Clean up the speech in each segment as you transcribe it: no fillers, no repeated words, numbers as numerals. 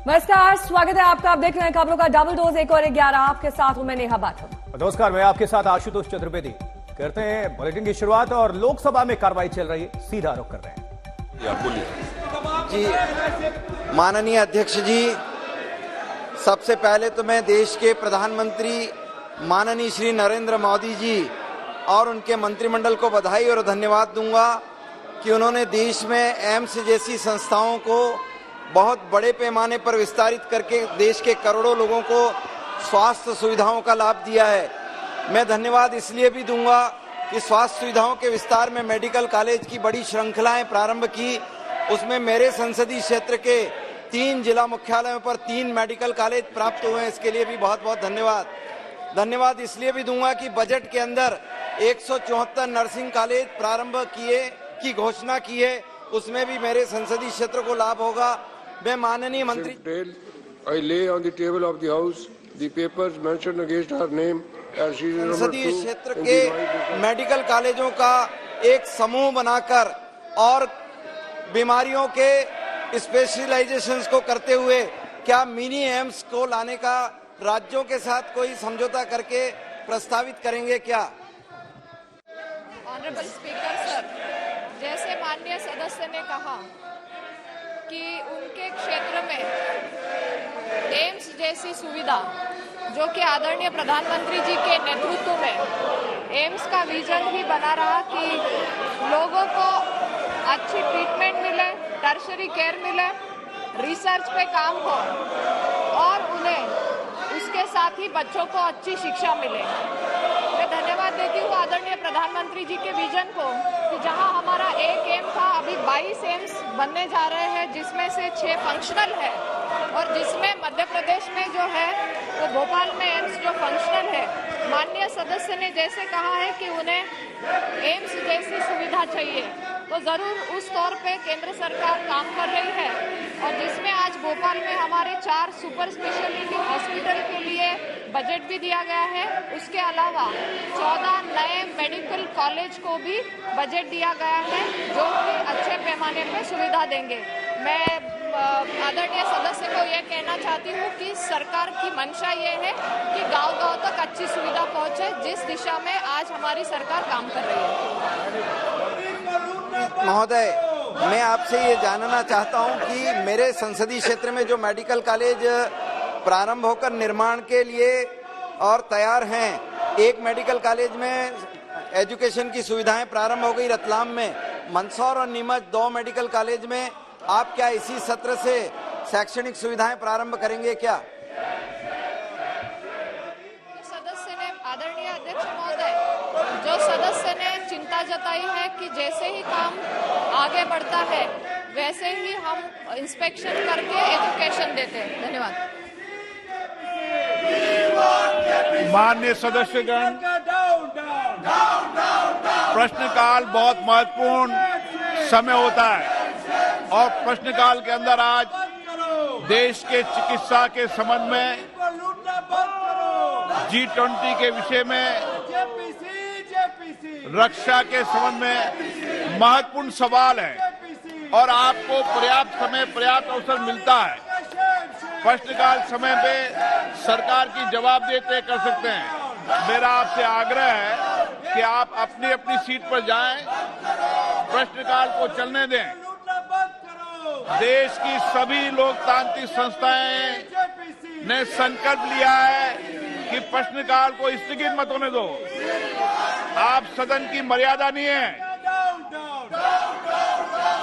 नमस्कार, स्वागत है आपका। आप देख रहे हैं खबरों का डबल डोज 1 और 11। आपके साथ हूं मैं नेहा बाथम। नमस्कार, मैं आपके साथ आशुतोष चतुर्वेदी। करते हैं बुलेटिन की शुरुआत और लोकसभा में कार्रवाई चल रही है, सीधा रुख कर रहे हैं। जी माननीय अध्यक्ष जी, सबसे पहले तो मैं देश के प्रधानमंत्री माननीय श्री नरेंद्र मोदी जी और उनके मंत्रिमंडल को बधाई और धन्यवाद दूंगा कि उन्होंने देश में एम्स जैसी संस्थाओं को बहुत बड़े पैमाने पर विस्तारित करके देश के करोड़ों लोगों को स्वास्थ्य सुविधाओं का लाभ दिया है। मैं धन्यवाद इसलिए भी दूंगा कि स्वास्थ्य सुविधाओं के विस्तार में मेडिकल कॉलेज की बड़ी श्रृंखलाएं प्रारंभ की, उसमें मेरे संसदीय क्षेत्र के 3 जिला मुख्यालयों पर 3 मेडिकल कॉलेज प्राप्त हुए हैं। इसके लिए भी बहुत बहुत धन्यवाद इसलिए भी दूंगा कि बजट के अंदर 174 नर्सिंग कॉलेज प्रारंभ किए की घोषणा की है, उसमें भी मेरे संसदीय क्षेत्र को लाभ होगा। मैं माननीय मंत्री I lay on the table of the house the papers mentioned against her name as she is number 2 संसदीय क्षेत्र के मेडिकल कॉलेजों का एक समूह बनाकर और बीमारियों के स्पेशलाइजेशंस को करते हुए क्या मिनी एम्स को लाने का राज्यों के साथ कोई समझौता करके प्रस्तावित करेंगे क्या? ऑनरेबल स्पीकर सर, जैसे माननीय सदस्य ने कहा कि उनके क्षेत्र में एम्स जैसी सुविधा, जो कि आदरणीय प्रधानमंत्री जी के नेतृत्व में एम्स का विजन ही बना रहा कि लोगों को अच्छी ट्रीटमेंट मिले, टर्शरी केयर मिले, रिसर्च पे काम हो और उन्हें उसके साथ ही बच्चों को अच्छी शिक्षा मिले। मैं धन्यवाद देती हूँ आदरणीय प्रधानमंत्री जी के विजन को कि जहां हमारा एक एम था, अभी 22 एम्स बनने जा रहे हैं, जिसमें से 6 फंक्शनल है और जिसमें मध्य प्रदेश में जो है वो भोपाल में एम्स जो फंक्शनल है। माननीय सदस्य ने जैसे कहा है कि उन्हें एम्स जैसी सुविधा चाहिए, तो जरूर उस तौर पे केंद्र सरकार काम कर रही है और जिसमें आज भोपाल में हमारे 4 सुपर स्पेशलिटी हॉस्पिटल के लिए बजट भी दिया गया है। उसके अलावा 14 नए मेडिकल कॉलेज को भी बजट दिया गया है, जो कि अच्छे पैमाने पर सुविधा देंगे। मैं आदरणीय सदस्य को यह कहना चाहती हूँ कि सरकार की मंशा ये है कि गांव-गांव तक अच्छी सुविधा पहुंचे, जिस दिशा में आज हमारी सरकार काम कर रही है। महोदय, मैं आपसे ये जानना चाहता हूं कि मेरे संसदीय क्षेत्र में जो मेडिकल कॉलेज प्रारंभ होकर निर्माण के लिए और तैयार हैं, एक मेडिकल कॉलेज में एजुकेशन की सुविधाएं प्रारंभ हो गई रतलाम में, मंदसौर और नीमच 2 मेडिकल कॉलेज में आप क्या इसी सत्र से शैक्षणिक सुविधाएं प्रारंभ करेंगे क्या? सदस्य ने, आदरणीय अध्यक्ष महोदय, जो सदस्य ने चिंता जताई है कि जैसे ही काम आगे बढ़ता है वैसे ही हम इंस्पेक्शन करके एजुकेशन देते हैं। धन्यवाद। माननीय सदस्यगण, प्रश्नकाल बहुत महत्वपूर्ण समय होता है और प्रश्नकाल के अंदर आज देश के चिकित्सा के संबंध में G20 के विषय में, रक्षा के संबंध में महत्वपूर्ण सवाल है और आपको पर्याप्त समय, पर्याप्त अवसर मिलता है। प्रश्नकाल समय पे सरकार की जवाब देते कर सकते हैं। मेरा आपसे आग्रह है कि आप अपनी अपनी सीट पर जाएं, प्रश्नकाल को चलने दें। देश की सभी लोकतांत्रिक संस्थाएं ने संकल्प लिया है कि प्रश्नकाल को स्थगित मत होने दो। आप सदन की मर्यादा नहीं है,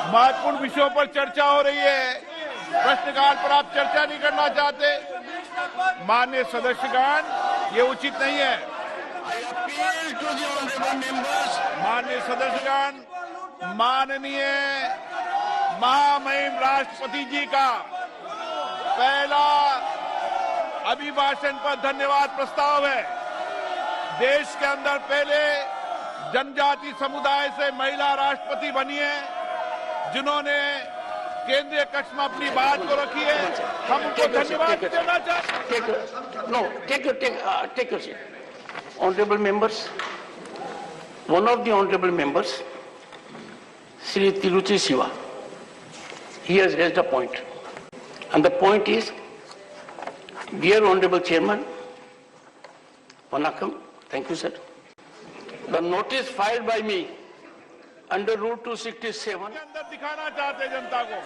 महत्वपूर्ण विषयों पर चर्चा हो रही है, प्रश्नकाल पर आप चर्चा नहीं करना चाहते। माननीय सदस्यगण, ये उचित नहीं है। माननीय सदस्यगण, माननीय महामहिम राष्ट्रपति जी का पहला अभिभाषण पर धन्यवाद प्रस्ताव है। देश के अंदर पहले जनजाति समुदाय से महिला राष्ट्रपति बनी है, जिन्होंने केंद्रीय कक्ष में अपनी बात को रखी है। हम उनको धन्यवाद देना चाहते हैं। Take your seat. Honorable members, one of the honorable members, Shri Tiruchi Siva, he has raised a point. And the point is, dear Honorable Chairman, Vanakkam, thank you, sir. The notice filed by me under Rule 267. अंदर दिखाना चाहते जनता को।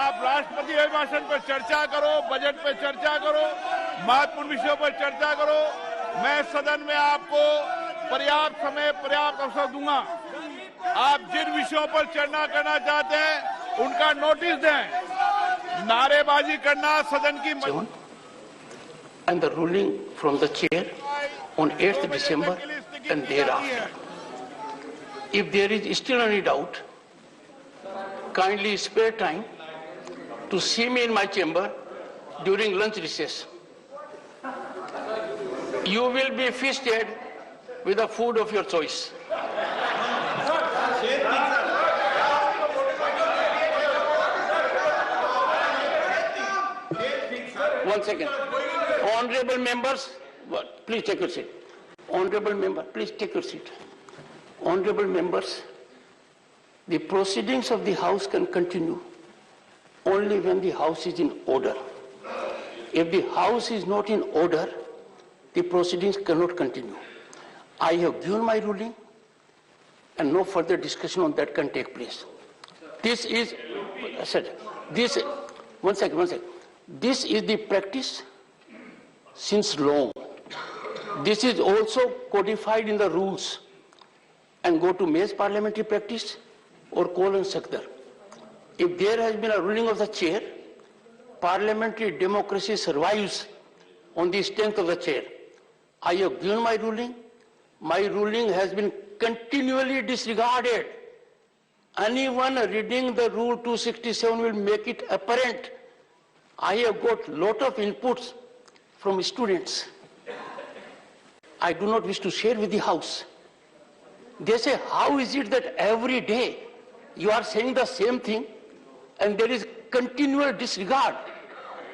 आप राष्ट्रपति अभिभाषण पर चर्चा करो, बजट पर चर्चा करो, महत्वपूर्ण विषयों पर चर्चा करो। मैं सदन में आपको पर्याप्त समय, पर्याप्त अवसर दूंगा। आप जिन विषयों पर चर्चा करना चाहते हैं उनका नोटिस दें। नारेबाजी करना सदन की And the ruling from the chair on 8th December and thereafter. If there is still any doubt, kindly spare time to see me in my chamber during lunch recess. You will be feasted with the food of your choice. One second. Honorable members, please take your seat. Honorable member, please take your seat. Honorable members, the proceedings of the House can continue only when the House is in order. If the House is not in order, the proceedings cannot continue. I have given my ruling and no further discussion on that can take place. This is, one second. This is the practice since long. This is also codified in the rules and go to May's parliamentary practice or call on Sakdar. If there has been a ruling of the chair, parliamentary democracy survives on the strength of the chair. I have given my ruling. My ruling has been continually disregarded. Anyone reading the Rule 267 will make it apparent. I have got lot of inputs from students. I do not wish to share with the House. They say, how is it that every day you are saying the same thing and there is continual disregard?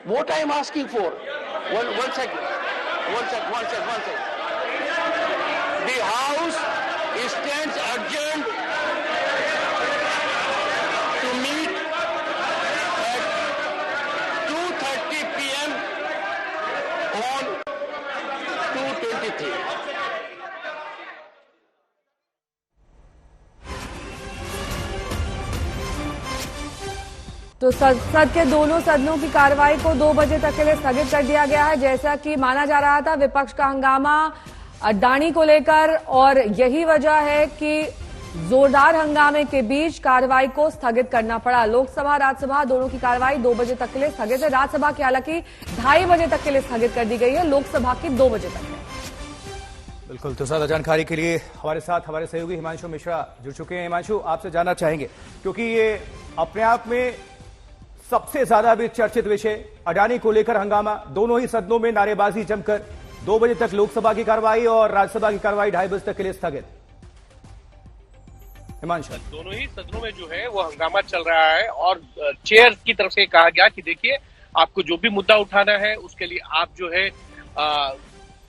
What I am asking for, one second. The House stands adjourned to meet at 2:30 p.m. on 2/23. तो संसद के दोनों सदनों की कार्रवाई को 2 बजे तक के लिए स्थगित कर दिया गया है। जैसा कि माना जा रहा था, विपक्ष का हंगामा अडानी को लेकर, और यही वजह है कि जोरदार हंगामे के बीच कार्रवाई को स्थगित करना पड़ा। लोकसभा राज्यसभा दोनों की कार्रवाई 2 बजे तक के लिए स्थगित है। राज्यसभा की हालांकि 2:30 बजे तक के लिए स्थगित कर दी गई है, लोकसभा की 2 बजे तक है। बिल्कुल, तो ज्यादा जानकारी के लिए हमारे साथ हमारे सहयोगी हिमांशु मिश्रा जुड़ चुके हैं। हिमांशु, आपसे जानना चाहेंगे, क्योंकि ये अपने आप में सबसे ज्यादा अभी चर्चित विषय अडानी को लेकर हंगामा, दोनों ही सदनों में नारेबाजी जमकर 2 बजे तक लोकसभा की कार्रवाई और राज्यसभा की कार्रवाई 2:30 बजे तक के लिए स्थगित। हिमांशु, दोनों ही सदनों में जो है वो हंगामा चल रहा है और चेयर की तरफ से कहा गया कि देखिए, आपको जो भी मुद्दा उठाना है उसके लिए आप जो है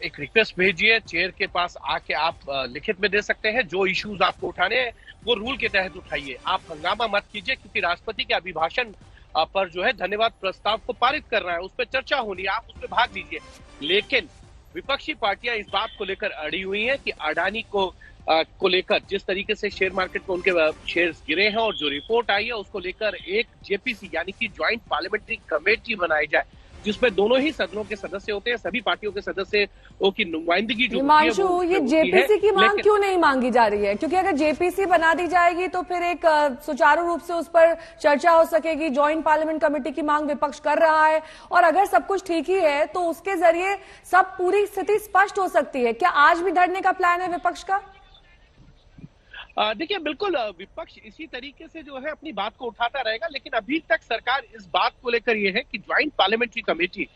एक रिक्वेस्ट भेजिए, चेयर के पास आके आप लिखित में दे सकते हैं। जो इश्यूज आपको उठाने हैं वो रूल के तहत उठाइए, आप हंगामा मत कीजिए, क्योंकि राष्ट्रपति के अभिभाषण पर जो है धन्यवाद प्रस्ताव को पारित करना है, उस पर चर्चा होनी है, आप उसमें भाग लीजिए। लेकिन विपक्षी पार्टियां इस बात को लेकर अड़ी हुई हैं कि अडानी को लेकर जिस तरीके से शेयर मार्केट में उनके शेयर्स गिरे हैं और जो रिपोर्ट आई है उसको लेकर एक जेपीसी यानी कि ज्वाइंट पार्लियामेंट्री कमेटी बनाई जाए, जिसमें दोनों ही सदनों के सदस्य होते हैं, सभी पार्टियों के सदस्यों की नुमाइंदगी जो हिमांशु, ये जेपीसी की मांग क्यों नहीं मांगी जा रही है? क्योंकि अगर जेपीसी बना दी जाएगी तो फिर एक सुचारू रूप से उस पर चर्चा हो सकेगी। ज्वाइंट पार्लियामेंट कमेटी की मांग विपक्ष कर रहा है, और अगर सब कुछ ठीक ही है तो उसके जरिए सब पूरी स्थिति स्पष्ट हो सकती है। क्या आज भी धरने का प्लान है विपक्ष का? देखिए, बिल्कुल विपक्ष इसी तरीके से जो है अपनी बात को उठाता रहेगा, लेकिन अभी तक सरकार इस बात को लेकर ये है कि ज्वाइंट पार्लियामेंट्री कमेटी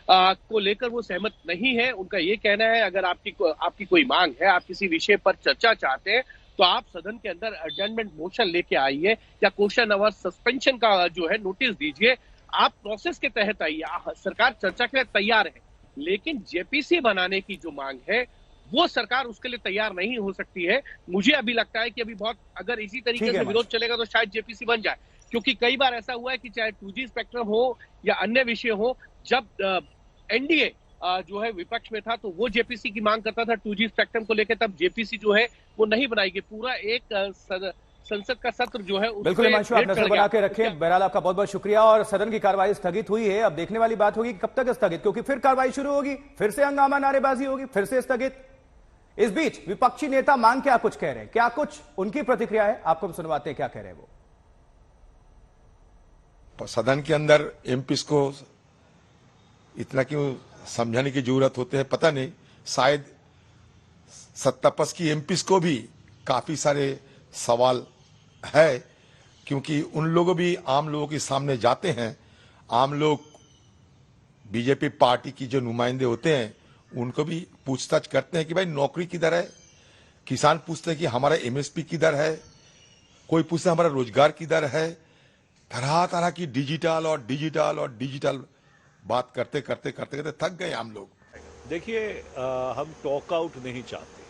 को लेकर वो सहमत नहीं है। उनका ये कहना है, अगर आपकी कोई मांग है, आप किसी विषय पर चर्चा चाहते हैं, तो आप सदन के अंदर एडजर्नमेंट मोशन लेके आइए या क्वेश्चन आवर सस्पेंशन का जो है नोटिस दीजिए, आप प्रोसेस के तहत आइए। सरकार चर्चा के लिए तैयार है, लेकिन जेपीसी बनाने की जो मांग है वो सरकार उसके लिए तैयार नहीं हो सकती है। मुझे अभी लगता है कि अभी बहुत, अगर इसी तरीके से विरोध चलेगा तो शायद जेपीसी बन जाए, क्योंकि कई बार ऐसा हुआ है कि चाहे 2G स्पेक्ट्रम हो या अन्य विषय हो, जब एनडीए जो है विपक्ष में था तो वो जेपीसी की मांग करता था 2G स्पेक्ट्रम को लेकर, तब जेपीसी जो है वो नहीं बनाई गई। पूरा एक संसद का सत्र जो है बिल्कुल हिमांशु, आप नजर बना के रखें। बहरहाल आपका बहुत बहुत शुक्रिया। और सदन की कार्रवाई स्थगित हुई है, अब देखने वाली बात होगी कब तक स्थगित, क्योंकि फिर कार्रवाई शुरू होगी, फिर से हंगामा नारेबाजी होगी, फिर से स्थगित। इस बीच विपक्षी नेता मांग क्या कुछ कह रहे हैं, क्या कुछ उनकी प्रतिक्रिया है, आपको हम सुनवाते हैं क्या कह रहे हैं वो। सदन के अंदर एमपीस को इतना क्यों समझाने की जरूरत होती है पता नहीं। शायद सत्तापक्ष की एमपीस को भी काफी सारे सवाल है, क्योंकि उन लोगों भी आम लोगों के सामने जाते हैं। आम लोग बीजेपी पार्टी की जो नुमाइंदे होते हैं उनको भी पूछताछ करते हैं कि भाई नौकरी किधर है। किसान पूछते हैं कि हमारा एमएसपी किधर है, कोई पूछता है हमारा रोजगार किधर है। तरह तरह की डिजिटल बात करते करते थक गए हम लोग। देखिए, हम टॉक आउट नहीं चाहते,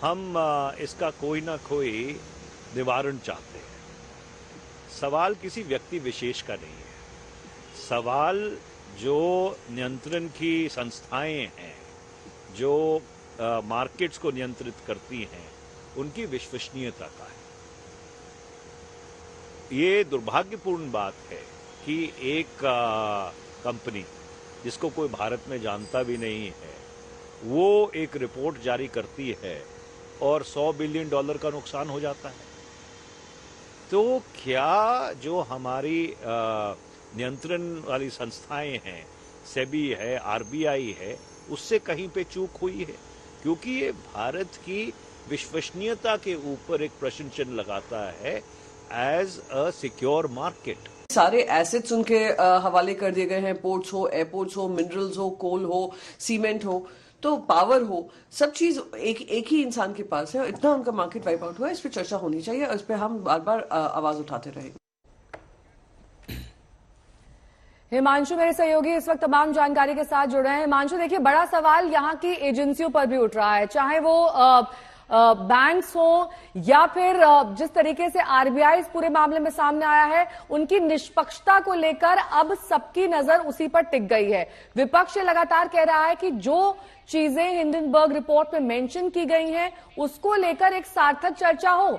हम इसका कोई ना कोई निवारण चाहते हैं। सवाल किसी व्यक्ति विशेष का नहीं है, सवाल जो नियंत्रण की संस्थाएं हैं, जो मार्केट्स को नियंत्रित करती हैं, उनकी विश्वसनीयता का है। ये दुर्भाग्यपूर्ण बात है कि एक कंपनी जिसको कोई भारत में जानता भी नहीं है, वो एक रिपोर्ट जारी करती है और $100 बिलियन का नुकसान हो जाता है। तो क्या जो हमारी नियंत्रण वाली संस्थाएं हैं, सेबी है, आरबीआई है, उससे कहीं पे चूक हुई है? क्योंकि ये भारत की विश्वसनीयता के ऊपर एक प्रश्न चिन्ह लगाता है एज अ सिक्योर मार्केट। सारे एसेट्स उनके हवाले कर दिए गए हैं, पोर्ट्स हो, एयरपोर्ट्स हो, मिनरल्स हो, कोल हो, सीमेंट हो, तो पावर हो, सब चीज एक ही इंसान के पास है। इतना उनका मार्केट वाइप आउट हुआ है, इस पर चर्चा होनी चाहिए और इस पर हम बार बार आवाज उठाते रहेंगे। हिमांशु मेरे सहयोगी इस वक्त तमाम जानकारी के साथ जुड़ रहे हैं। हिमांशु, देखिए, बड़ा सवाल यहाँ की एजेंसियों पर भी उठ रहा है, चाहे वो बैंक्स हो या फिर जिस तरीके से आरबीआई इस पूरे मामले में सामने आया है, उनकी निष्पक्षता को लेकर अब सबकी नजर उसी पर टिक गई है। विपक्ष लगातार कह रहा है कि जो चीजें हिंडनबर्ग रिपोर्ट में मेंशन की गई हैं, उसको लेकर एक सार्थक चर्चा हो।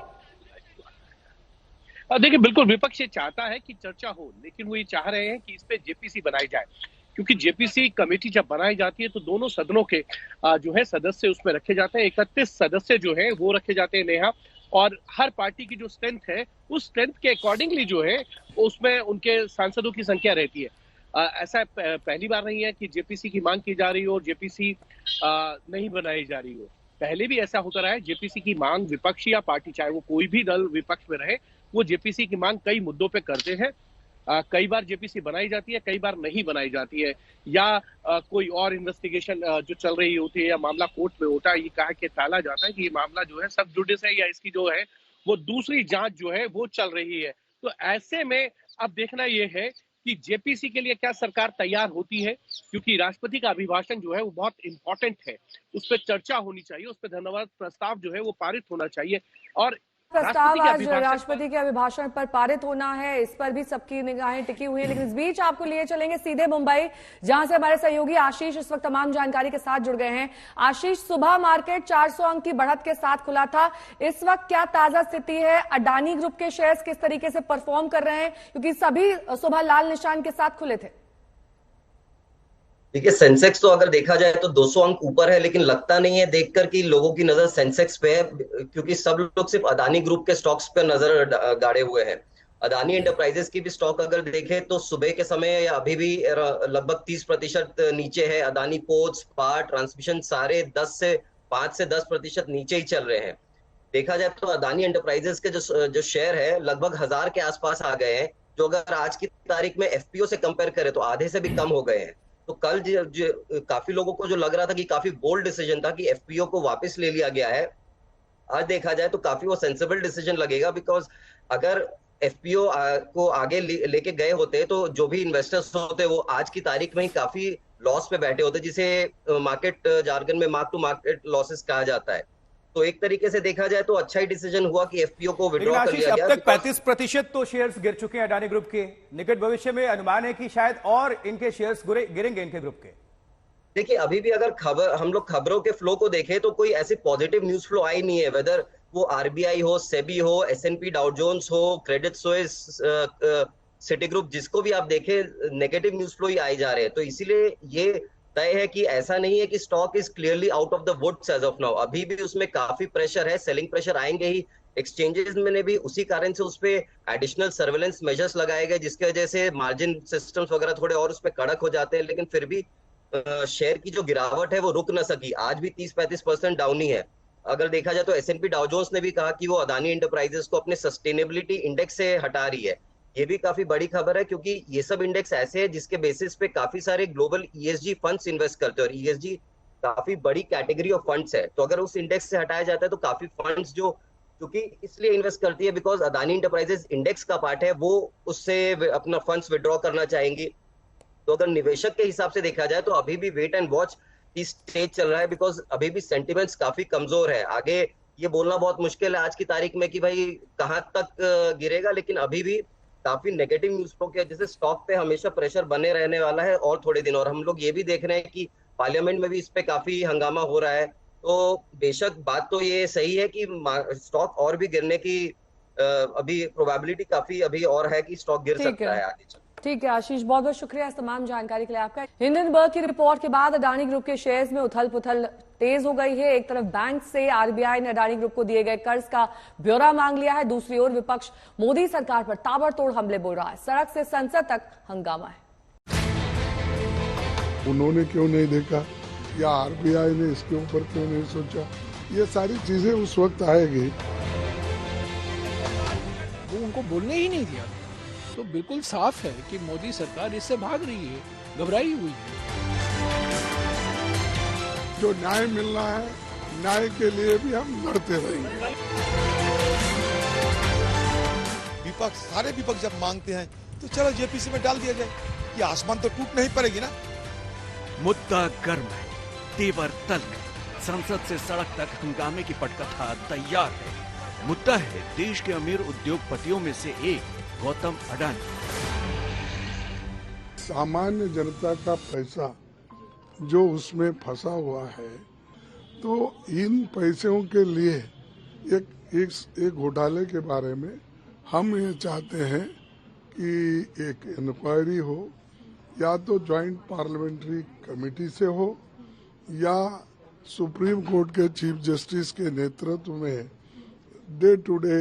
देखिए, बिल्कुल विपक्ष ये चाहता है कि चर्चा हो, लेकिन वो ये चाह रहे हैं कि इस पे जेपीसी बनाई जाए, क्योंकि जेपीसी कमेटी जब बनाई जाती है तो दोनों सदनों के जो है सदस्य उसमें रखे जाते हैं। 31 सदस्य जो है वो रखे जाते हैं नेहा, और हर पार्टी की जो स्ट्रेंथ है उस स्ट्रेंथ के अकॉर्डिंगली जो है उसमें उनके सांसदों की संख्या रहती है। ऐसा पहली बार नहीं है कि जेपीसी की मांग की जा रही हो और जेपीसी नहीं बनाई जा रही हो। पहले भी ऐसा होता रहा है, जेपीसी की मांग विपक्ष या पार्टी, चाहे वो कोई भी दल विपक्ष में रहे, वो जेपीसी की मांग कई मुद्दों पे करते हैं। कई बार जेपीसी बनाई जाती है, कई बार नहीं बनाई जाती है, या कोई और इन्वेस्टिगेशन जो चल रही होती है या मामला कोर्ट में होता है, ये कहा कि टाला जाता है कि ये मामला जो है सब जुडिस है या इसकी जो है वो दूसरी जांच जो है वो चल रही है। तो ऐसे में अब देखना ये है कि जेपीसी के लिए क्या सरकार तैयार होती है, क्योंकि राष्ट्रपति का अभिभाषण जो है वो बहुत इंपॉर्टेंट है, उस पर चर्चा होनी चाहिए, उस पर धन्यवाद प्रस्ताव जो है वो पारित होना चाहिए। और प्रस्ताव आज राष्ट्रपति के अभिभाषण पर पारित होना है, इस पर भी सबकी निगाहें टिकी हुई है। लेकिन इस बीच आपको लिए चलेंगे सीधे मुंबई, जहां से हमारे सहयोगी आशीष इस वक्त तमाम जानकारी के साथ जुड़ गए हैं। आशीष, सुबह मार्केट 400 अंक की बढ़त के साथ खुला था, इस वक्त क्या ताजा स्थिति है? अडानी ग्रुप के शेयर्स किस तरीके से परफॉर्म कर रहे हैं, क्योंकि सभी सुबह लाल निशान के साथ खुले थे? देखिए, सेंसेक्स तो अगर देखा जाए तो 200 अंक ऊपर है, लेकिन लगता नहीं है देखकर कि लोगों की नजर सेंसेक्स पे है, क्योंकि सब लोग सिर्फ अदानी ग्रुप के स्टॉक्स पे नजर गाड़े हुए हैं। अदानी एंटरप्राइजेस की भी स्टॉक अगर देखें तो सुबह के समय या अभी भी लगभग 30% नीचे है। अदानी पोर्ट्स, पावर ट्रांसमिशन सारे 5 से 10% नीचे ही चल रहे हैं। देखा जाए तो अदानी एंटरप्राइजेस के जो शेयर है लगभग 1000 के आसपास आ गए हैं, जो अगर आज की तारीख में एफपीओ से कंपेयर करें तो आधे से भी कम हो गए हैं। तो कल काफी लोगों को जो लग रहा था कि काफी बोल्ड डिसीजन था कि एफपीओ को वापस ले लिया गया है, आज देखा जाए तो काफी वो सेंसिबल डिसीजन लगेगा, बिकॉज अगर एफपीओ को आगे लेके गए होते तो जो भी इन्वेस्टर्स होते वो आज की तारीख में ही काफी लॉस पे बैठे होते, जिसे मार्केट जार्गन में मार्क टू मार्केट लॉसेस कहा जाता है। तो एक तरीके से देखा जाए तो अच्छा ही डिसीजन हुआ कि एफपीओ को लेकिन विड्रॉ कर आशीष, लिया अब गया। तक 35% तो शेयर्स गिर चुके हैं अडानी ग्रुप के। निकट भविष्य में अनुमान है कि शायद और इनके शेयर्स गिरेंगे इनके ग्रुप के। देखिए, अभी भी अगर हम लोग खबरों के फ्लो को देखें तो कोई ऐसी पॉजिटिव न्यूज फ्लो आई नहीं है, वेदर वो आरबीआई हो, सेबी हो, एसएनपी डाउ जोन्स हो, क्रेडिट स्विस, सिटी ग्रुप, जिसको भी आप देखें नेगेटिव न्यूज फ्लो ही आई जा रहे हैं। तो इसीलिए ये तय है कि ऐसा नहीं है कि stock is clearly out of the woods as of now. अभी भी उसमें काफी प्रेशर है, सेलिंग प्रेशर आएंगे ही। एक्सचेंजेस में ने भी उसी कारण से उस पर एडिशनल सर्वेलेंस मेजर्स लगाए गए, जिसकी वजह से मार्जिन सिस्टम्स वगैरह थोड़े और उस पर कड़क हो जाते हैं। लेकिन फिर भी शेयर की जो गिरावट है वो रुक ना सकी, आज भी 30-35% डाउन ही है। अगर देखा जाए तो एसएनपी डाउ जोन्स ने भी कहा कि वो अदानी इंटरप्राइजेस को अपने सस्टेनेबिलिटी इंडेक्स से हटा रही है। ये भी काफी बड़ी खबर है, क्योंकि ये सब इंडेक्स ऐसे हैं जिसके बेसिस पे काफी सारे ग्लोबल ईएसजी फंड्स इन्वेस्ट करते हैं, और ईएसजी काफी बड़ी कैटेगरी ऑफ फंड्स है। तो अगर उस इंडेक्स से हटाया जाता है तो काफी फंड्स जो क्योंकि इसलिए इन्वेस्ट करती है बिकॉज अदानी इंटरप्राइजेस इंडेक्स का पार्ट है, वो उससे अपना फंड्स विड्रॉ करना चाहेंगी। तो अगर निवेशक के हिसाब से देखा जाए तो अभी भी वेट एंड वॉच की स्टेज चल रहा है, बिकॉज अभी भी सेंटिमेंट्स काफी कमजोर है। आगे ये बोलना बहुत मुश्किल है आज की तारीख में कि भाई कहाँ तक गिरेगा, लेकिन अभी भी काफी नेगेटिव न्यूज फ्लो की वजह से स्टॉक पे हमेशा प्रेशर बने रहने वाला है और थोड़े दिन। और हम लोग ये भी देख रहे हैं कि पार्लियामेंट में भी इस पे काफी हंगामा हो रहा है। तो बेशक बात तो ये सही है कि स्टॉक और भी गिरने की अभी प्रोबेबिलिटी काफी अभी और है कि स्टॉक गिर सकता है आगे चल। ठीक है आशीष, बहुत बहुत शुक्रिया इस तमाम जानकारी के लिए आपका। हिंडनबर्ग की रिपोर्ट के बाद अडानी ग्रुप के शेयर्स में उथल पुथल तेज हो गई है। एक तरफ बैंक से आरबीआई ने अडानी ग्रुप को दिए गए कर्ज का ब्यौरा मांग लिया है, दूसरी ओर विपक्ष मोदी सरकार पर ताबड़तोड़ हमले बोल रहा है। सड़क से संसद तक हंगामा है। उन्होंने क्यों नहीं देखा या आरबीआई ने इसके ऊपर क्यों नहीं सोचा, ये सारी चीजें उस वक्त आएगी। वो उनको बोलने ही नहीं दिया, तो बिल्कुल साफ है कि मोदी सरकार इससे भाग रही है, घबराई हुई है। जो न्याय मिलना है, न्याय के लिए भी हम लड़ते रहेंगे। विपक्ष, सारे विपक्ष जब मांगते हैं तो चलो जेपीसी में डाल दिया जाए, ये आसमान तो टूट नहीं पड़ेगी ना। मुद्दा गर्म है, तेवर तल्ख, संसद से सड़क तक हंगामे की पटकथा तैयार है। मुद्दा है देश के अमीर उद्योगपतियों में से एक गौतम अडानी। सामान्य जनता का पैसा जो उसमें फंसा हुआ है, तो इन पैसों के लिए एक घोटाले के बारे में हम ये चाहते हैं कि एक इंक्वायरी हो, या तो ज्वाइंट पार्लियामेंट्री कमेटी से हो या सुप्रीम कोर्ट के चीफ जस्टिस के नेतृत्व में डे टू डे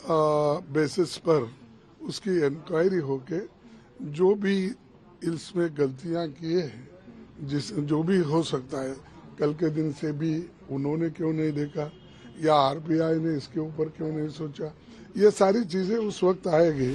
बेसिस पर उसकी इंक्वायरी होके जो भी इसमें गलतियां किए हैं, जो भी हो सकता है, कल के दिन से भी उन्होंने क्यों नहीं देखा या आरबीआई ने इसके ऊपर क्यों नहीं सोचा, ये सारी चीजें उस वक्त आएगी।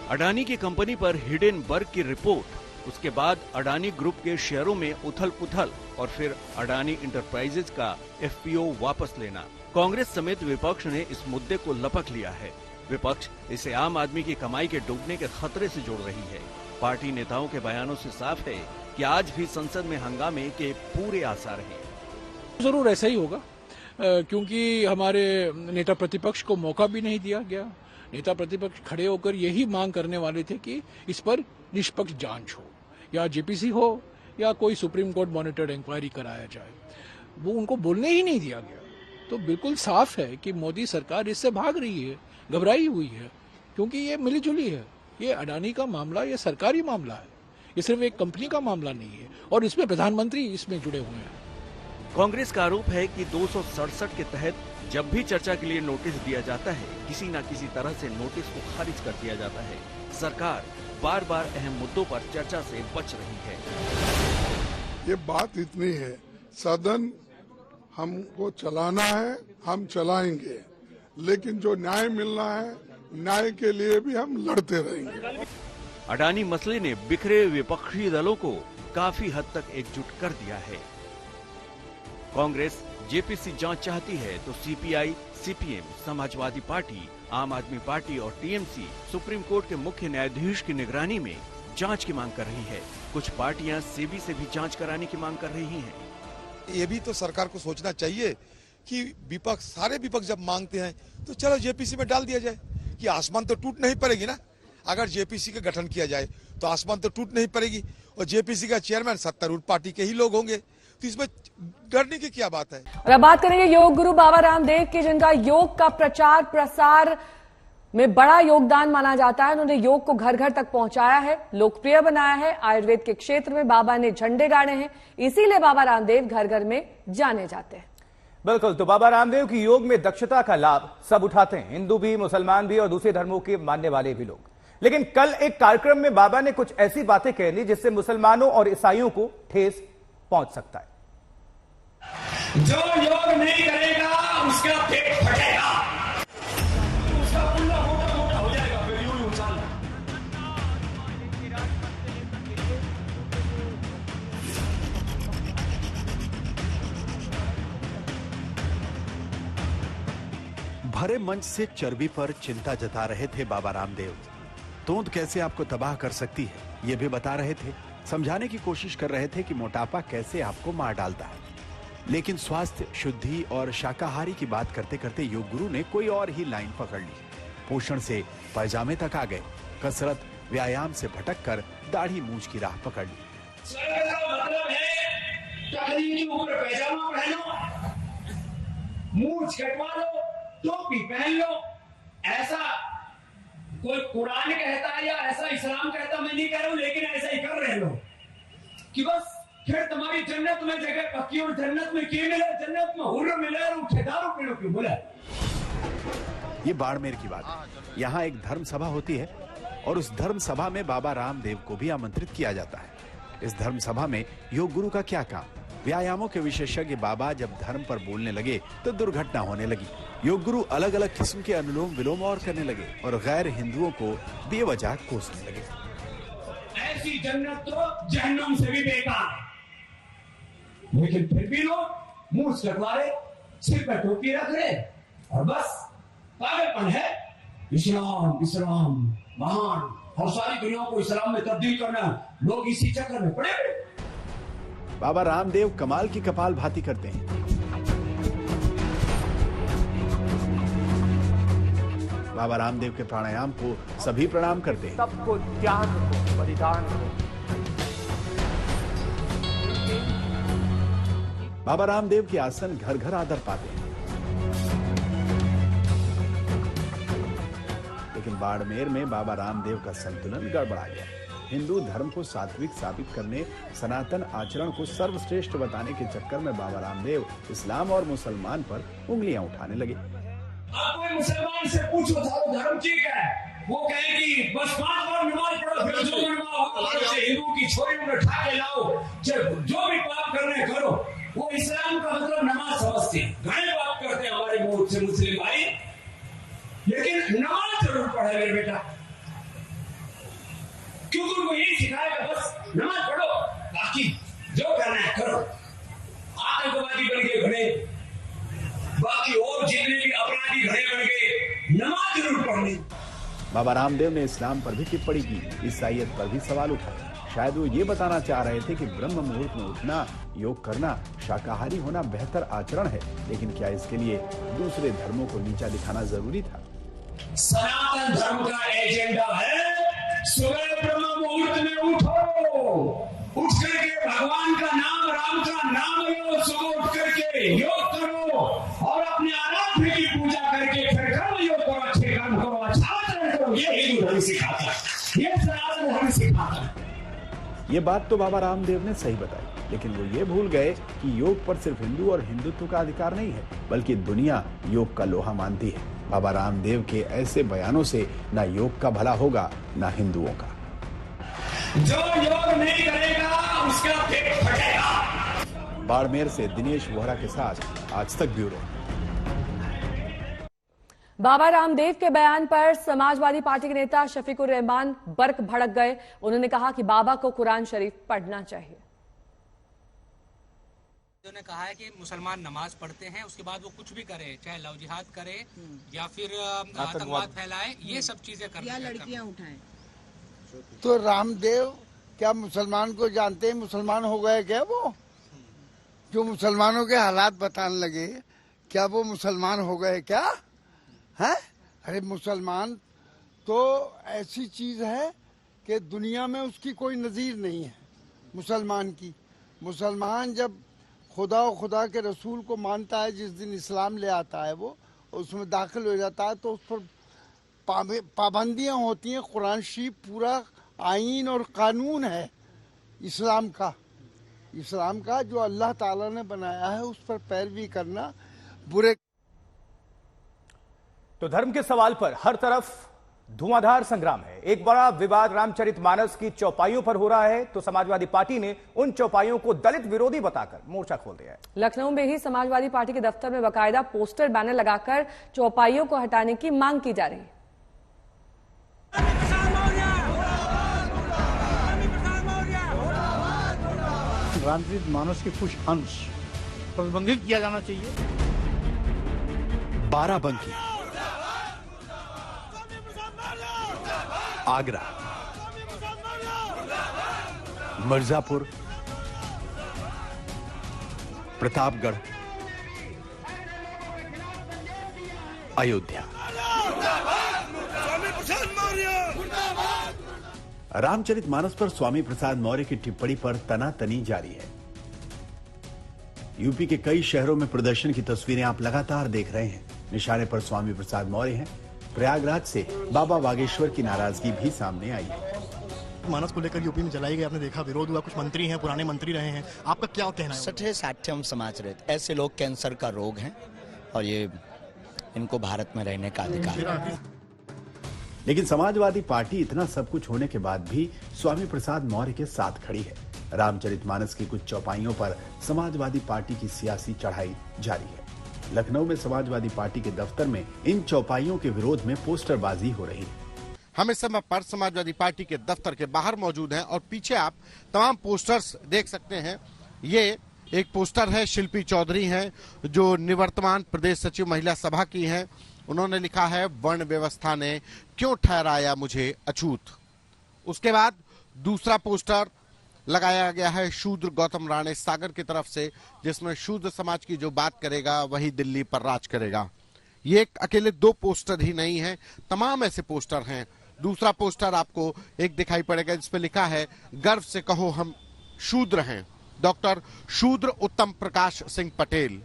अडानी की कंपनी पर हिंडनबर्ग की रिपोर्ट, उसके बाद अडानी ग्रुप के शेयरों में उथल पुथल और फिर अडानी इंटरप्राइजेज का एफपीओ वापस लेना। कांग्रेस समेत विपक्ष ने इस मुद्दे को लपक लिया है। विपक्ष इसे आम आदमी की कमाई के डूबने के खतरे से जोड़ रही है। पार्टी नेताओं के बयानों से साफ है कि आज भी संसद में हंगामे के पूरे आसार हैं। जरूर ऐसा ही होगा, क्योंकि हमारे नेता प्रतिपक्ष को मौका भी नहीं दिया गया। नेता प्रतिपक्ष खड़े होकर यही मांग करने वाले थे कि इस पर निष्पक्ष जांच हो, या जेपीसी हो या कोई सुप्रीम कोर्ट मॉनिटर्ड इंक्वायरी कराया जाए। वो उनको बोलने ही नहीं दिया गया। तो बिल्कुल साफ है कि मोदी सरकार इससे भाग रही है, घबराई हुई है, क्योंकि ये मिलीजुली है। ये अडानी का मामला, ये सरकारी मामला है, ये सिर्फ एक कंपनी का मामला नहीं है, और इसमें प्रधानमंत्री इसमें जुड़े हुए हैं। कांग्रेस का आरोप है कि 267 के तहत जब भी चर्चा के लिए नोटिस दिया जाता है, किसी न किसी तरह से नोटिस को खारिज कर दिया जाता है। सरकार बार बार अहम मुद्दों पर चर्चा से बच रही है। ये बात इतनी है, सदन हमको चलाना है, हम चलाएंगे, लेकिन जो न्याय मिलना है, न्याय के लिए भी हम लड़ते रहेंगे। अडानी मसले ने बिखरे विपक्षी दलों को काफी हद तक एकजुट कर दिया है। कांग्रेस जेपीसी जांच चाहती है तो सीपीआई, सीपीएम, समाजवादी पार्टी, आम आदमी पार्टी और टीएमसी सुप्रीम कोर्ट के मुख्य न्यायाधीश की निगरानी में जांच की मांग कर रही है। कुछ पार्टियां सेबी से भी जांच कराने की मांग कर रही हैं। ये भी तो सरकार को सोचना चाहिए कि विपक्ष, सारे विपक्ष जब मांगते हैं तो चलो जेपीसी में डाल दिया जाए कि आसमान तो टूट नहीं पड़ेगी ना। अगर जेपीसी का गठन किया जाए तो आसमान तो टूट नहीं पड़ेगी और जेपीसी का चेयरमैन सत्तारूढ़ पार्टी के ही लोग होंगे, तो इसमें डरने की क्या बात है। और अब बात करेंगे योग गुरु बाबा रामदेव की, जिनका योग का प्रचार प्रसार में बड़ा योगदान माना जाता है। उन्होंने योग को घर घर तक पहुंचाया है, लोकप्रिय बनाया है। आयुर्वेद के क्षेत्र में बाबा ने झंडे गाड़े हैं, इसीलिए बाबा रामदेव घर घर में जाने जाते हैं। बिल्कुल, तो बाबा रामदेव की योग में दक्षता का लाभ सब उठाते हैं, हिंदू भी, मुसलमान भी और दूसरे धर्मों के मानने वाले भी लोग। लेकिन कल एक कार्यक्रम में बाबा ने कुछ ऐसी बातें कह दी जिससे मुसलमानों और ईसाइयों को ठेस पहुंच सकता है। जो योग नहीं करेगा उसका पेट फटेगा, उसका पुल्ला मोटा मोटा हो जाएगा, फिर यूं ही उछाल। भरे मंच से चर्बी पर चिंता जता रहे थे बाबा रामदेव। तोंद कैसे आपको तबाह कर सकती है ये भी बता रहे थे। समझाने की कोशिश कर रहे थे कि मोटापा कैसे आपको मार डालता है। लेकिन स्वास्थ्य, शुद्धि और शाकाहारी की बात करते करते योग गुरु ने कोई और ही लाइन पकड़ ली। पोषण से पैजामे तक आ गए, कसरत, व्यायाम से भटक कर दाढ़ी मूंछ की राह पकड़ ली। मतलब है टहनी के ऊपर पैजामा पहनो, मूंछ कटवा लो, टोपी पहन लो। ऐसा कोई कुरान कहता है या ऐसा इस्लाम कहता, मैं नहीं कह रहा हूं, लेकिन ऐसा ही कर रहे लोग कि बस फिर तुम्हारी जन्नत में जगह पक्की। और जन्नत में क्या मिले? जन्नत में हुर्र मिले और ठेदारों पेड़ों क्यों बोले। ये बाड़मेर की बात है। यहाँ एक धर्म सभा होती है और उस धर्म सभा में बाबा रामदेव को भी आमंत्रित किया जाता है। इस धर्म सभा में योग गुरु का क्या काम? व्यायामों के विशेषज्ञ बाबा जब धर्म पर बोलने लगे तो दुर्घटना होने लगी। योग गुरु अलग अलग किस्म के अनुलोम विलोम और करने लगे और गैर हिंदुओं को बेवजह कोसने लगे। ऐसी जन्नत तो जहन्नुम से भी बेकार है, लेकिन फिर भी लोग मुंह कटवा रहे, सिर पर टोपी रख रहे और बस पागलपन है। इस्लाम इस्लाम महान, और सारी दुनिया को इस्लाम में तब्दील करना, लोग इसी चक्कर में पड़े। बाबा रामदेव कमाल की कपाल भाती करते हैं। बाबा रामदेव के प्राणायाम को सभी प्रणाम करते हैं। सबको त्याग को, बलिदान को। बाबा रामदेव के आसन घर घर आदर पाते हैं। लेकिन बाड़मेर में बाबा रामदेव का संतुलन गड़बड़ा गया। हिंदू धर्म को सात्विक साबित करने, सनातन आचरण को सर्वश्रेष्ठ बताने के चक्कर में बाबा रामदेव इस्लाम और मुसलमान पर उंगलियां उठाने लगे। आप कोई मुसलमान से पूछो था धर्म ठीक है, वो कहे कि बस 5 बार नमाज पढ़ो, फिर जो नमाज हिंदू की छोरियों में उठा के लाओ, जो भी पाप करने करो। वो इस्लाम का मतलब नमाज समझते हैं। घने बात करते हैं हमारे मुंह से मुस्लिम भाई, लेकिन नमाज जरूर पढ़े मेरे बेटा, क्योंकि उनको यही सिखाएगा बस नमाज पढ़ो, बाकी जो करना है करो। आतंकवादी बन के घने, बाकी और जितने भी अपराधी घने बन गए, नमाज जरूर पढ़नी। बाबा रामदेव ने इस्लाम पर भी टिप्पणी की, ईसाईयत पर भी सवाल उठाए। शायद वो ये बताना चाह रहे थे कि ब्रह्म मुहूर्त में उठना, योग करना, शाकाहारी होना बेहतर आचरण है, लेकिन क्या इसके लिए दूसरे धर्मों को नीचा दिखाना जरूरी था? सनातन धर्म का एजेंडा है सुबह ब्रह्म मुहूर्त में उठो, उठ करके भगवान का नाम, राम का नाम लो, सुबह उठ करके योग करो और अपने आराध्य की पूजा करके फिर कर्म योग करो, अच्छे कर्म करो, अच्छा आचरण करो। ये हिंदू धर्म सिखाता है, ये सनातन धर्म सिखाता है। ये बात तो बाबा रामदेव ने सही बताई, लेकिन वो ये भूल गए कि योग पर सिर्फ हिंदू और हिंदुत्व का अधिकार नहीं है, बल्कि दुनिया योग का लोहा मानती है। बाबा रामदेव के ऐसे बयानों से ना योग का भला होगा, ना हिंदुओं का। जो योग नहीं करेगा उसका पेट फटेगा। बाड़मेर से दिनेश वोहरा के साथ आज तक ब्यूरो। बाबा रामदेव के बयान पर समाजवादी पार्टी के नेता शफीकुर रहमान बर्क भड़क गए। उन्होंने कहा कि बाबा को कुरान शरीफ पढ़ना चाहिए। ने कहा है कि मुसलमान नमाज पढ़ते हैं, उसके बाद वो कुछ भी करे, चाहे लव जिहाद करे या फिर आतंकवाद फैलाए, ये सब चीजें करते हैं, लड़कियां उठाएं। तो रामदेव क्या मुसलमान को जानते हैं? मुसलमान हो गए क्या वो? जो मुसलमानों के हालात बताने लगे, क्या वो मुसलमान हो गए क्या? हैं? अरे मुसलमान तो ऐसी चीज है कि दुनिया में उसकी कोई नज़ीर नहीं है मुसलमान की। मुसलमान जब खुदा और खुदा के रसूल को मानता है, जिस दिन इस्लाम ले आता है वो उसमें दाखिल हो जाता है, तो उस पर पाबंदियां होती हैं। कुरान शरीफ पूरा आईन और कानून है इस्लाम का जो अल्लाह ताला ने बनाया है, उस पर पैरवी करना बुरे। तो धर्म के सवाल पर हर तरफ धुआंधार संग्राम है। एक बड़ा विवाद रामचरितमानस की चौपाइयों पर हो रहा है, तो समाजवादी पार्टी ने उन चौपाइयों को दलित विरोधी बताकर मोर्चा खोल दिया है। लखनऊ में ही समाजवादी पार्टी के दफ्तर में बाकायदा पोस्टर बैनर लगाकर चौपाइयों को हटाने की मांग की जा रही है। रामचरितमानस के कुछ अंश प्रतिबंधित किया जाना चाहिए। बाराबंकी, आगरा, मिर्जापुर, प्रतापगढ़, अयोध्या। रामचरितमानस पर स्वामी प्रसाद मौर्य की टिप्पणी पर तनातनी जारी है। यूपी के कई शहरों में प्रदर्शन की तस्वीरें आप लगातार देख रहे हैं। निशाने पर स्वामी प्रसाद मौर्य हैं। प्रयागराज से बाबा बागेश्वर की नाराजगी भी सामने आई है। मानस को लेकर यूपी में जलाई गई, आपने देखा विरोध हुआ, कुछ मंत्री हैं, पुराने मंत्री रहे हैं, आपका क्या कहना है? छठे साठ्यम समाज रहते, ऐसे लोग कैंसर का रोग हैं और ये इनको भारत में रहने का अधिकार। लेकिन समाजवादी पार्टी इतना सब कुछ होने के बाद भी स्वामी प्रसाद मौर्य के साथ खड़ी है। रामचरितमानस की कुछ चौपाइयों पर समाजवादी पार्टी की सियासी चढ़ाई जारी है। लखनऊ में समाजवादी पार्टी के दफ्तर में इन चौपाइयों के विरोध में पोस्टरबाजी हो रही है। हम इस समय पर समाजवादी पार्टी के दफ्तर के बाहर मौजूद हैं और पीछे आप तमाम पोस्टर्स देख सकते हैं। ये एक पोस्टर है, शिल्पी चौधरी हैं जो निवर्तमान प्रदेश सचिव महिला सभा की हैं। उन्होंने लिखा है, वर्ण व्यवस्था ने क्यों ठहराया मुझे अछूत। उसके बाद दूसरा पोस्टर लगाया गया है शूद्र गौतम राणे सागर की तरफ से, जिसमें शूद्र समाज की जो बात करेगा वही दिल्ली पर राज करेगा। ये अकेले दो पोस्टर ही नहीं है, तमाम ऐसे पोस्टर हैं। दूसरा पोस्टर आपको एक दिखाई पड़ेगा जिस पे लिखा है, गर्व से कहो हम शूद्र हैं, डॉक्टर शूद्र उत्तम प्रकाश सिंह पटेल।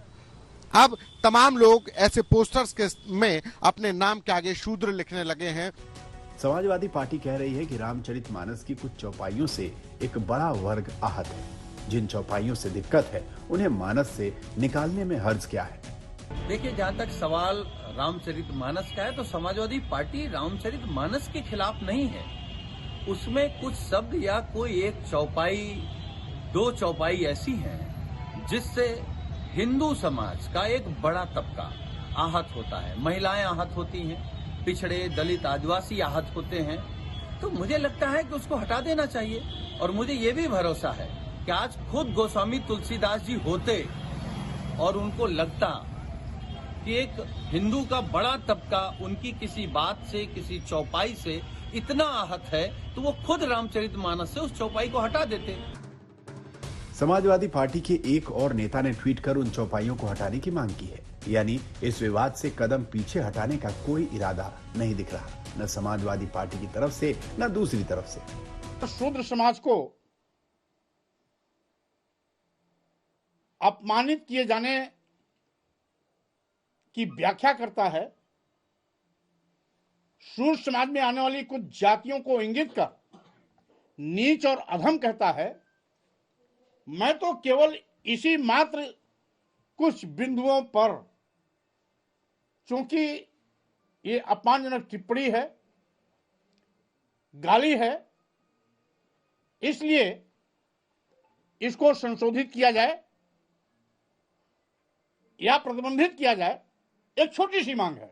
अब तमाम लोग ऐसे पोस्टर्स के में अपने नाम के आगे शूद्र लिखने लगे हैं। समाजवादी पार्टी कह रही है कि रामचरितमानस की कुछ चौपाइयों से एक बड़ा वर्ग आहत है। जिन चौपाइयों से दिक्कत है उन्हें मानस से निकालने में हर्ज क्या है? देखिए, जहाँ तक सवाल रामचरितमानस का है तो समाजवादी पार्टी रामचरितमानस के खिलाफ नहीं है। उसमें कुछ शब्द या कोई एक चौपाई, दो चौपाई ऐसी हैं जिससे हिंदू समाज का एक बड़ा तबका आहत होता है। महिलाएं आहत होती हैं, पिछड़े दलित आदिवासी आहत होते हैं। तो मुझे लगता है कि उसको हटा देना चाहिए। और मुझे ये भी भरोसा है कि आज खुद गोस्वामी तुलसीदास जी होते और उनको लगता कि एक हिंदू का बड़ा तबका उनकी किसी बात से, किसी चौपाई से इतना आहत है, तो वो खुद रामचरितमानस से उस चौपाई को हटा देते। समाजवादी पार्टी के एक और नेता ने ट्वीट कर उन चौपाइयों को हटाने की मांग की है। यानी इस विवाद से कदम पीछे हटाने का कोई इरादा नहीं दिख रहा, न समाजवादी पार्टी की तरफ से न दूसरी तरफ से। शूद्र समाज को अपमानित किए जाने की व्याख्या करता है। शूद्र समाज में आने वाली कुछ जातियों को इंगित कर नीच और अधम कहता है। मैं तो केवल इसी मात्र कुछ बिंदुओं पर, चूंकि ये अपमानजनक टिप्पणी है, गाली है, इसलिए इसको संशोधित किया जाए या प्रतिबंधित किया जाए, एक छोटी सी मांग है।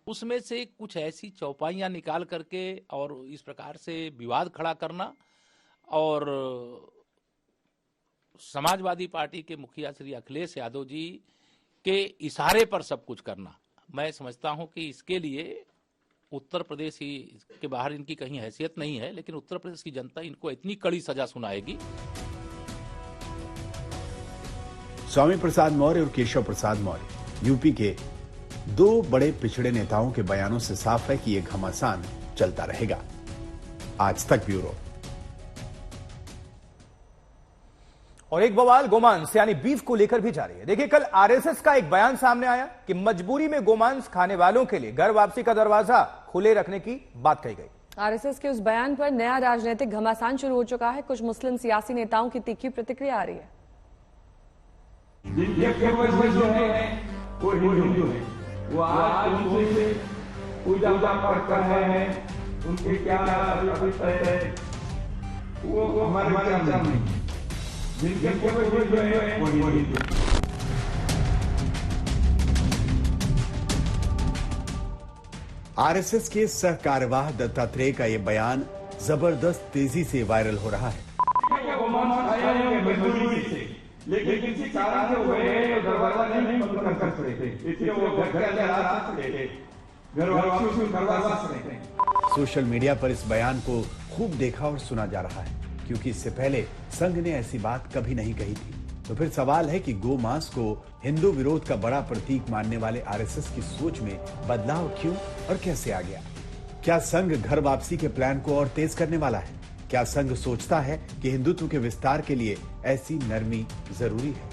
उसमें से कुछ ऐसी चौपाइयां निकाल करके और इस प्रकार से विवाद खड़ा करना और समाजवादी पार्टी के मुखिया श्री अखिलेश यादव जी के इशारे पर सब कुछ करना, मैं समझता हूं कि इसके लिए उत्तर प्रदेश ही के बाहर इनकी कहीं हैसियत नहीं है, लेकिन उत्तर प्रदेश की जनता इनको इतनी कड़ी सजा सुनाएगी। स्वामी प्रसाद मौर्य और केशव प्रसाद मौर्य यूपी के दो बड़े पिछड़े नेताओं के बयानों से साफ है कि यह घमासान चलता रहेगा। आज तक ब्यूरो। और एक बवाल गोमांस यानी बीफ को लेकर भी जारी है। देखिए, कल आरएसएस का एक बयान सामने आया कि मजबूरी में गोमांस खाने वालों के लिए घर वापसी का दरवाजा खुले रखने की बात कही गई। आरएसएस के उस बयान पर नया राजनीतिक घमासान शुरू हो चुका है। कुछ मुस्लिम सियासी नेताओं की तीखी प्रतिक्रिया आ रही है। जिनके पूर्वज जो है वो हिंदू है, वो आज उनसे पूजा पाठ कर रहे हैं, उनके क्या है वो हमारे विचार नहीं। जिनके पूर्वज जो है वो हिंदू। आरएसएस के सह कार्यवाह दत्तात्रेय का यह बयान जबरदस्त तेजी से वायरल हो रहा है। लेकिन किसी कारण से वो दरवाजा नहीं बंद कर सकते, इसलिए वो घर के अंदर आ सकते थे, घर वापसी करवा सकते। सोशल मीडिया पर इस बयान को खूब देखा और सुना जा रहा है, क्योंकि इससे पहले संघ ने ऐसी बात कभी नहीं कही थी। तो फिर सवाल है कि गोमांस को हिंदू विरोध का बड़ा प्रतीक मानने वाले आरएसएस की सोच में बदलाव क्यों और कैसे आ गया? क्या संघ घर वापसी के प्लान को और तेज करने वाला है? क्या संघ सोचता है कि हिंदुत्व के विस्तार के लिए ऐसी नरमी जरूरी है?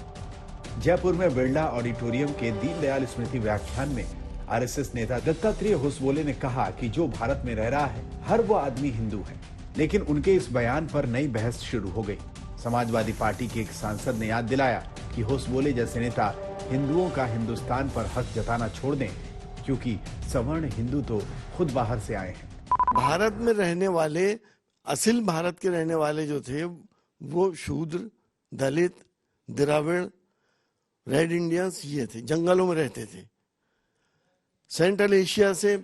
जयपुर में बिरला ऑडिटोरियम के दीनदयाल स्मृति व्याख्यान में आरएसएस नेता दत्तात्रेय होसबोले ने कहा कि जो भारत में रह रहा है हर वो आदमी हिंदू है। लेकिन उनके इस बयान पर नई बहस शुरू हो गई। समाजवादी पार्टी के एक सांसद ने याद दिलाया कि होसबोले जैसे नेता हिंदुओं का हिंदुस्तान पर हक जताना छोड़ दें, क्योंकि सवर्ण हिंदू तो खुद बाहर से आए हैं। भारत में रहने वाले, असल भारत के रहने वाले जो थे वो शूद्र, दलित, द्रविड़, रेड इंडियंस ये थे, जंगलों में रहते थे। सेंट्रल एशिया से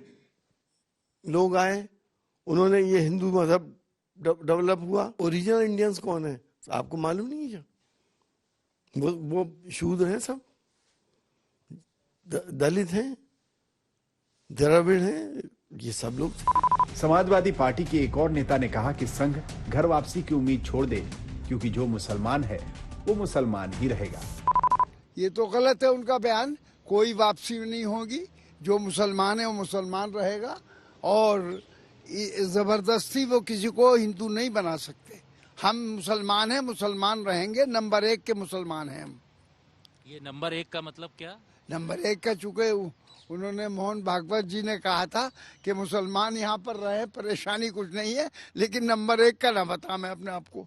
लोग आए, उन्होंने ये हिंदू मजहब डेवलप हुआ। ओरिजिनल इंडियंस कौन है आपको मालूम नहीं है? वो शूद्र हैं, सब दलित हैं, द्रविड़ हैं, ये सब लोग। समाजवादी पार्टी के एक और नेता ने कहा कि संघ घर वापसी की उम्मीद छोड़ दे, क्योंकि जो मुसलमान है वो मुसलमान ही रहेगा। ये तो गलत है उनका बयान। कोई वापसी नहीं होगी, जो मुसलमान है वो मुसलमान रहेगा, और जबरदस्ती वो किसी को हिंदू नहीं बना सकते। हम मुसलमान हैं, मुसलमान रहेंगे, नंबर 1 के मुसलमान हैं हम। ये नंबर 1 का मतलब क्या? नंबर 1 का, चूंकि उन्होंने मोहन भागवत जी ने कहा था कि मुसलमान यहाँ पर रहे, परेशानी कुछ नहीं है, लेकिन नंबर 1 का ना बता मैं अपने आप को।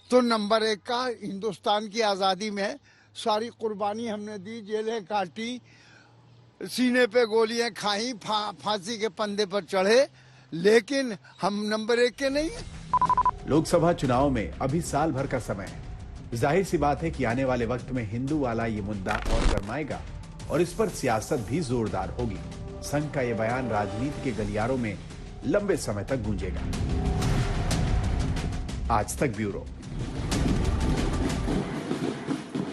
तो नंबर 1 का हिंदुस्तान की आज़ादी में सारी कुर्बानी हमने दी, जेलें काटी, सीने पे गोलियां खाई, फांसी के पंदे पर चढ़े, लेकिन हम नंबर 1 के नहीं है। लोकसभा चुनाव में अभी साल भर का समय है। जाहिर सी बात है कि आने वाले वक्त में हिंदू वाला ये मुद्दा और गरमाएगा और इस पर सियासत भी जोरदार होगी। संघ का ये बयान राजनीति के गलियारों में लंबे समय तक गूंजेगा। आज तक ब्यूरो।